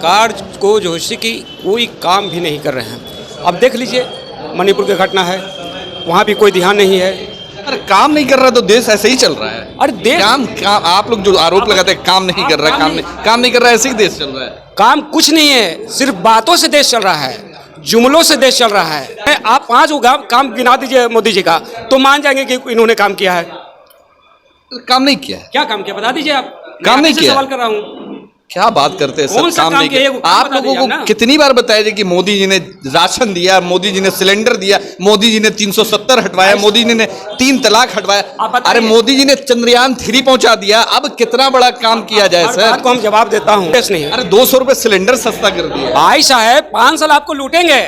सरकार को जो है कि कोई काम भी नहीं कर रहे हैं। अब देख लीजिए मणिपुर की घटना है, वहाँ भी कोई ध्यान नहीं है। अरे काम नहीं कर रहा तो देश ऐसे ही चल रहा है। अरे देश काम आप लोग जो आरोप लगाते हैं काम नहीं कर रहा है, काम नहीं कर रहा है, ऐसे ही देश चल रहा है। काम कुछ नहीं है, सिर्फ बातों से देश चल रहा है, जुमलों से देश चल रहा है। आप 5 काम गिना दीजिए मोदी जी का तो मान जाएंगे कि इन्होंने काम किया है। काम नहीं किया है। क्या काम किया बता दीजिए आप। काम नहीं किया। सवाल कर रहा हूँ। क्या बात करते हैं सर, कौन सा काम काम नहीं किया? किया। आप लोगों को कितनी बार बताया जाए कि मोदी जी ने राशन दिया, मोदी जी ने सिलेंडर दिया, मोदी जी ने 370 हटवाया, मोदी जी ने 3 तलाक हटवाया। अरे मोदी जी ने चंद्रयान 3 पहुंचा दिया। अब कितना बड़ा काम किया जाए सर। बात को हम जवाब देता हूँ। अरे 200 रुपए सिलेंडर सस्ता कर दिया। भाई साहब 5 साल आपको लूटेंगे,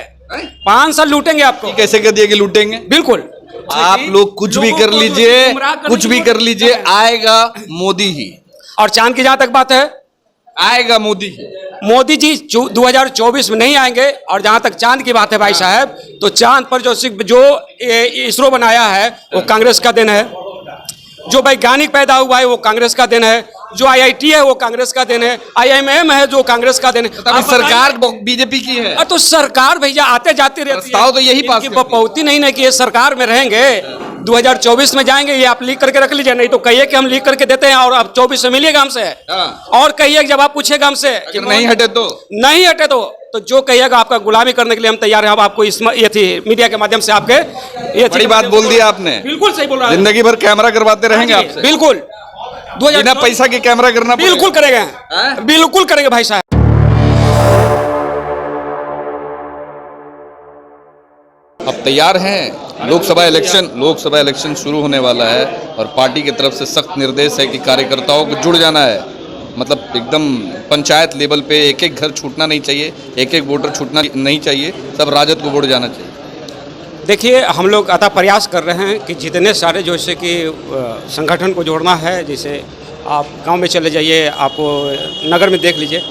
5 साल लूटेंगे आपको। कैसे कर दिया कि लूटेंगे? बिल्कुल। आप लोग कुछ भी कर लीजिए, कुछ भी कर लीजिए, आएगा मोदी ही। और चांद की जहां तक बात है, आएगा मोदी ही। मोदी जी 2024 में नहीं आएंगे। और जहां तक चांद की बात है भाई साहब, तो चांद पर जो इसरो बनाया है वो कांग्रेस का दिन है। जो वैज्ञानिक पैदा हुआ है वो कांग्रेस का दिन है। जो IIT है वो कांग्रेस का दिन है। IIM है जो कांग्रेस का दिन है। सरकार बीजेपी की है। तो सरकार भैया आते जाते रहती है। तो यही पास बपौती नहीं कि ये सरकार में रहेंगे, 2024 में जाएंगे। ये आप लीक करके रख लीजिए, नहीं तो कहिए कि हम लीक करके देते हैं और अब 24 में मिलिएगा हमसे। और कहिए जब आप पूछेगा हमसे कि नहीं हटे तो जो कहिएगा आपका गुलामी करने के लिए हम तैयार हैं। अब आपको ये थी मीडिया के माध्यम से आपके ये बड़ी बात बोल दिया आपने। बिल्कुल सही बोल रहा है। जिंदगी भर कैमरा करवाते रहेंगे आपसे। बिल्कुल। बिना पैसा के कैमरा करना बिल्कुल करेंगे, बिल्कुल करेंगे भाई साहब। अब तैयार हैं। लोकसभा इलेक्शन शुरू होने वाला है और पार्टी की तरफ से सख्त निर्देश है कि कार्यकर्ताओं को जुड़ जाना है। मतलब एकदम पंचायत लेवल पे एक घर छूटना नहीं चाहिए, एक वोटर छूटना नहीं चाहिए, सब राजद को वोट जाना चाहिए। देखिए हम लोग अतः प्रयास कर रहे हैं कि जितने सारे जैसे कि संगठन को जोड़ना है। जैसे आप गांव में चले जाइए, आप नगर में देख लीजिए,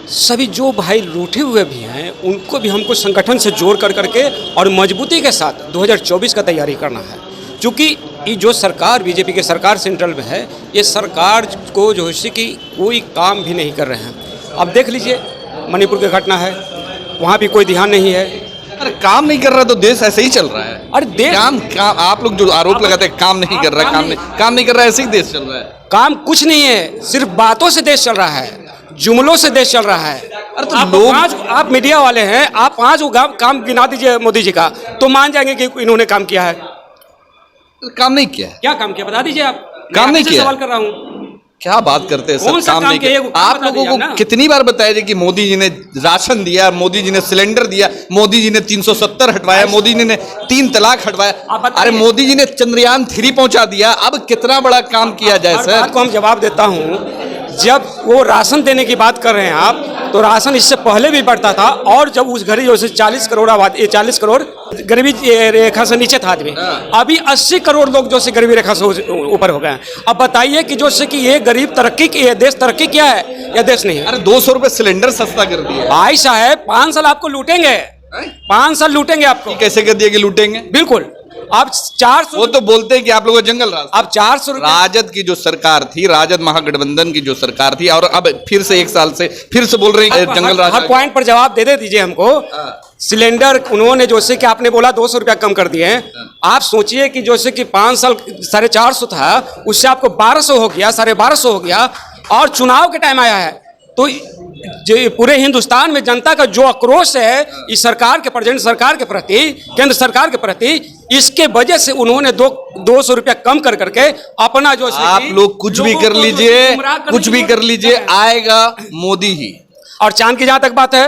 सभी जो भाई रूठे हुए भी हैं उनको भी हमको संगठन से जोड़ करके और मजबूती के साथ 2024 का तैयारी करना है। क्योंकि ये जो सरकार बीजेपी की सरकार सेंट्रल में है, ये सरकार को जो है कि कोई काम भी नहीं कर रहे हैं। अब देख लीजिए मणिपुर की घटना है, वहाँ भी कोई ध्यान नहीं है। अरे काम नहीं कर रहा तो देश ऐसे ही चल रहा है। अरे देश काम आप लोग जो आरोप लगाते हैं काम नहीं कर रहा है, काम नहीं कर रहा है, ऐसे ही देश चल रहा है। काम कुछ नहीं है, सिर्फ बातों से देश चल रहा है, जुमलों से देश चल रहा है। अरे तो आप मीडिया वाले हैं, आप 5 काम गिना दीजिए मोदी जी का तो मान जाएंगे कि इन्होंने काम किया है। काम नहीं किया। क्या काम किया बता दीजिए आप। काम नहीं किया। सवाल कर रहा हूँ। क्या बात करते हैं सर, काम नहीं किया। आप लोगों को कितनी बार बताया जाए कि मोदी जी ने राशन दिया, मोदी जी ने सिलेंडर दिया, मोदी जी ने 370 हटवाया, मोदी जी ने 3 तलाक हटवाया। अरे मोदी जी ने चंद्रयान 3 पहुंचा दिया। अब कितना बड़ा काम किया जाए सर। बात को हम जवाब देता हूँ। जब वो राशन देने की बात कर रहे हैं आप, तो राशन इससे पहले भी बढ़ता था। और जब उस घड़ी जैसे 40 करोड़ आबादी, 40 करोड़ गरीबी रेखा से नीचे था आदमी, अभी 80 करोड़ लोग जो से गरीबी रेखा से ऊपर हो गए हैं। अब बताइए कि जो से कि ये गरीब तरक्की की, ये देश तरक्की क्या है या देश नहीं है। अरे 200 रुपए सिलेंडर सस्ता कर दिया। भाई साहब 5 साल आपको लूटेंगे, 5 साल लूटेंगे आपको। कैसे कर दिया कि लूटेंगे? बिल्कुल। आप 400, वो तो बोलते हैं कि आप लोगों का जंगल राज। अब 400 राजद की जो सरकार थी, राजद महागठबंधन की जो सरकार थी, और अब फिर से 1 साल से फिर से बोल रहे हैं जंगल राज। हर पॉइंट पर जवाब दे दीजिए हमको। सिलेंडर उन्होंने जैसे कि आपने बोला 200 रुपया कम कर दिए हैं। आप सोचिए कि जैसे कि 5 साल 450 था, उससे आपको 1200 हो गया, 1250 हो गया। और चुनाव के टाइम आया है तो पूरे हिंदुस्तान में जनता का जो आक्रोश है इस सरकार के, प्रेजेंट सरकार के प्रति, केंद्र सरकार के प्रति, इसके वजह से उन्होंने 200 रुपया कम करके अपना जो आप लोग कुछ भी कर लीजिए, कुछ भी कर लीजिए, आएगा मोदी ही। और चांद की जहां तक बात है,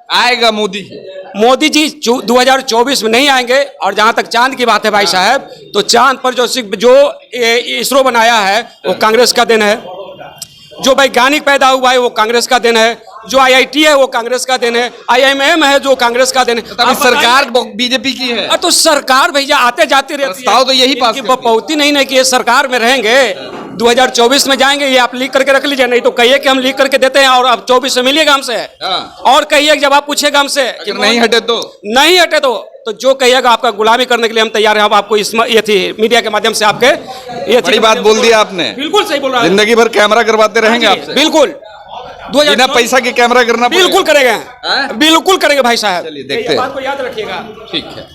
आएगा मोदी ही। मोदी जी 2024 में नहीं आएंगे। और जहां तक चांद की बात है भाई साहब, तो चांद पर जो इसरो बनाया है वो कांग्रेस का दिन है। जो वैज्ञानिक पैदा हुआ है वो कांग्रेस का दिन है। जो IIT है वो कांग्रेस का दिन है। IIM है जो कांग्रेस का दिन है। सरकार बीजेपी की है। तो सरकार भैया आते जाते रहती है। तो यही पास बपौती नहीं कि ये सरकार में रहेंगे, 2024 में जाएंगे। ये आप लीक करके रख लीजिए, नहीं तो कहिए कि हम लीक करके देते हैं और अब 24 में मिलिएगा हमसे। और कहिए जब आप पूछेगा हमसे कि नहीं हटे तो जो कहिएगा आपका गुलामी करने के लिए हम तैयार हैं। अब आपको ये थी मीडिया के माध्यम से आपके ये बड़ी बात बोल दिया आपने। बिल्कुल सही बोल रहा है। जिंदगी भर कैमरा करवाते रहेंगे आपसे। बिल्कुल। बिना पैसा के कैमरा करना बिल्कुल करेंगे, बिल्कुल करेंगे भाई साहब। चलिए देखते हैं। बात को याद रखिएगा। ठीक है।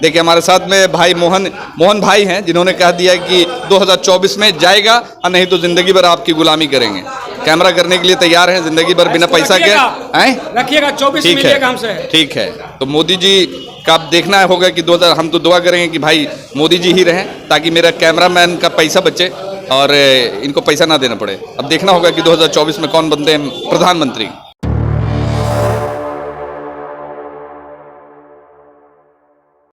देखिए हमारे साथ में भाई मोहन भाई हैं, जिन्होंने कह दिया कि 2024 में जाएगा और नहीं तो जिंदगी भर आपकी गुलामी करेंगे। कैमरा करने के लिए तैयार हैं जिंदगी भर बिना पैसा के। रखिएगा 24 ठीक मिलिएगा है, हमसे। ठीक है। तो मोदी जी का अब देखना होगा कि 2000 हम तो दुआ करेंगे कि भाई मोदी जी ही रहें, ताकि मेरा कैमरामैन का पैसा बचे और इनको पैसा ना देना पड़े। अब देखना होगा कि 2024 में कौन बनते हैं प्रधानमंत्री।